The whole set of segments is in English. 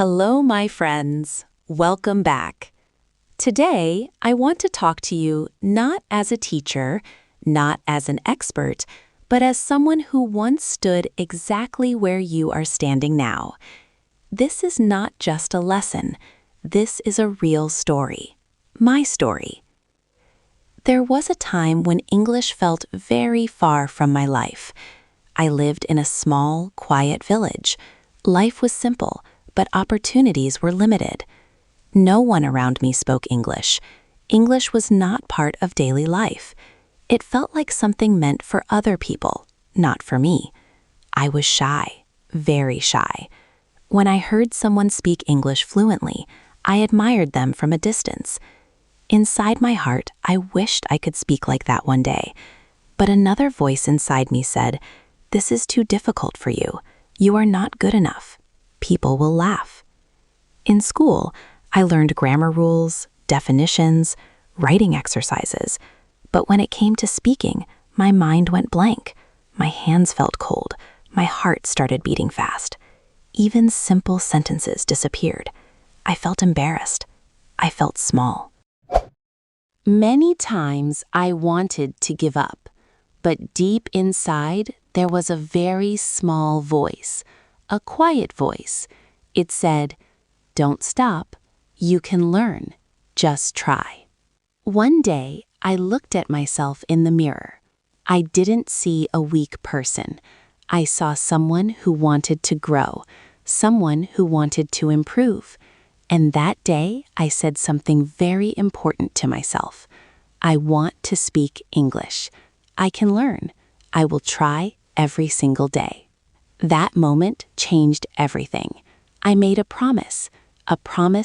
Hello, my friends. Welcome back. Today, I want to talk to you not as a teacher, not as an expert, but as someone who once stood exactly where you are standing now. This is not just a lesson. This is a real story. My story. There was a time when English felt very far from my life. I lived in a small, quiet village. Life was simple, but opportunities were limited. No one around me spoke English. English was not part of daily life. It felt like something meant for other people, not for me. I was shy, very shy. When I heard someone speak English fluently, I admired them from a distance. Inside my heart, I wished I could speak like that one day. But another voice inside me said, "This is too difficult for you. You are not good enough. People will laugh." In school, I learned grammar rules, definitions, writing exercises. But when it came to speaking, my mind went blank. My hands felt cold. My heart started beating fast. Even simple sentences disappeared. I felt embarrassed. I felt small. Many times I wanted to give up, but deep inside there was a very small voice, a quiet voice. It said, "Don't stop. You can learn. Just try." One day, I looked at myself in the mirror. I didn't see a weak person. I saw someone who wanted to grow, someone who wanted to improve. And that day, I said something very important to myself. I want to speak English. I can learn. I will try every single day. That moment changed everything. I made a promise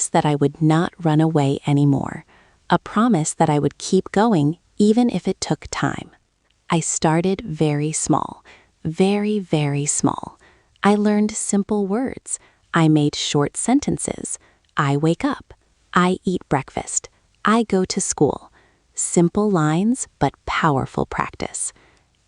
that I would not run away anymore, a promise that I would keep going even if it took time. I started very small, very, very small. I learned simple words. I made short sentences. I wake up. I eat breakfast. I go to school. Simple lines, but powerful practice.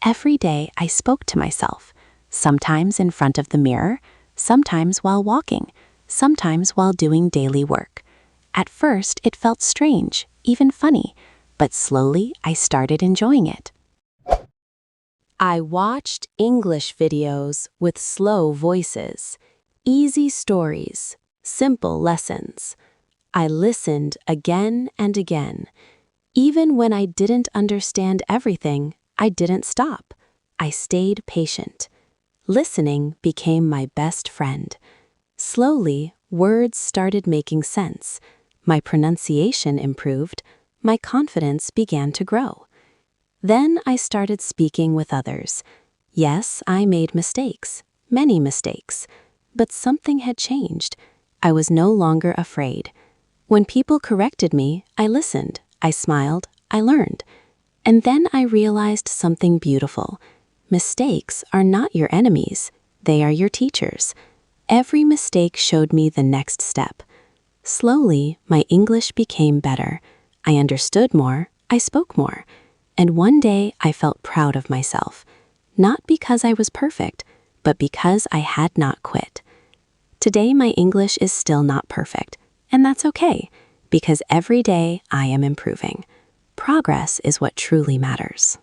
Every day I spoke to myself, sometimes in front of the mirror, sometimes while walking, sometimes while doing daily work. At first, it felt strange, even funny, but slowly I started enjoying it. I watched English videos with slow voices, easy stories, simple lessons. I listened again and again. Even when I didn't understand everything, I didn't stop. I stayed patient. Listening became my best friend. Slowly, words started making sense. My pronunciation improved. My confidence began to grow. Then I started speaking with others. Yes, I made mistakes, many mistakes. But something had changed. I was no longer afraid. When people corrected me, I listened. I smiled, I learned. And then I realized something beautiful. Mistakes are not your enemies, they are your teachers. Every mistake showed me the next step. Slowly, my English became better. I understood more, I spoke more. And one day I felt proud of myself. Not because I was perfect, but because I had not quit. Today my English is still not perfect, and that's okay. Because every day I am improving. Progress is what truly matters.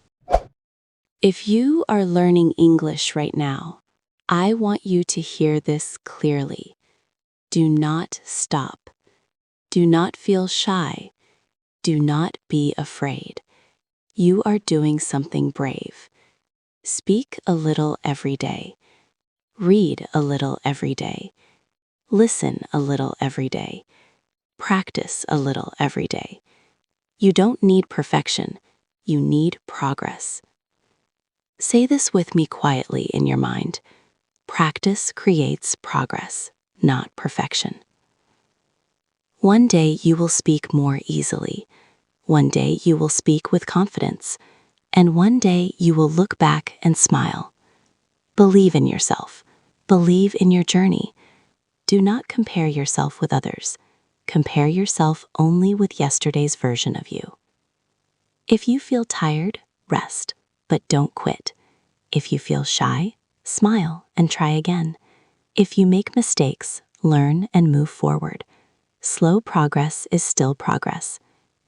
If you are learning English right now, I want you to hear this clearly. Do not stop. Do not feel shy. Do not be afraid. You are doing something brave. Speak a little every day. Read a little every day. Listen a little every day. Practice a little every day. You don't need perfection. You need progress. Say this with me quietly in your mind. Practice creates progress, not perfection. One day you will speak more easily. One day you will speak with confidence. And one day you will look back and smile. Believe in yourself. Believe in your journey. Do not compare yourself with others. Compare yourself only with yesterday's version of you. If you feel tired, rest, but don't quit. If you feel shy, smile and try again. If you make mistakes, learn, and move forward. Slow progress is still progress.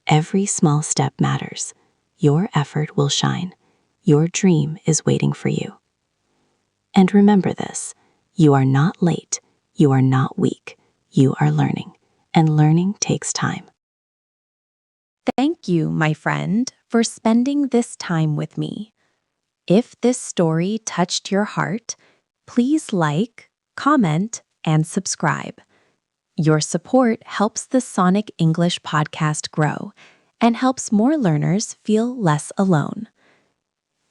Every small step matters. Your effort will shine. Your dream is waiting for you. And remember this, you are not late. You are not weak. You are learning, and learning takes time. Thank you, my friend, for spending this time with me. If this story touched your heart, please like, comment, and subscribe. Your support helps the Sonic English podcast grow and helps more learners feel less alone.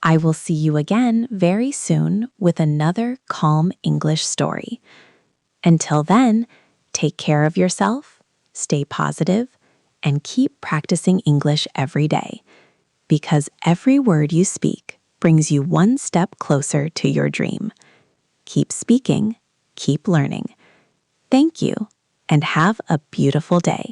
I will see you again very soon with another calm English story. Until then, take care of yourself, stay positive, and keep practicing English every day, because every word you speak brings you one step closer to your dream. Keep speaking, keep learning. Thank you, and have a beautiful day.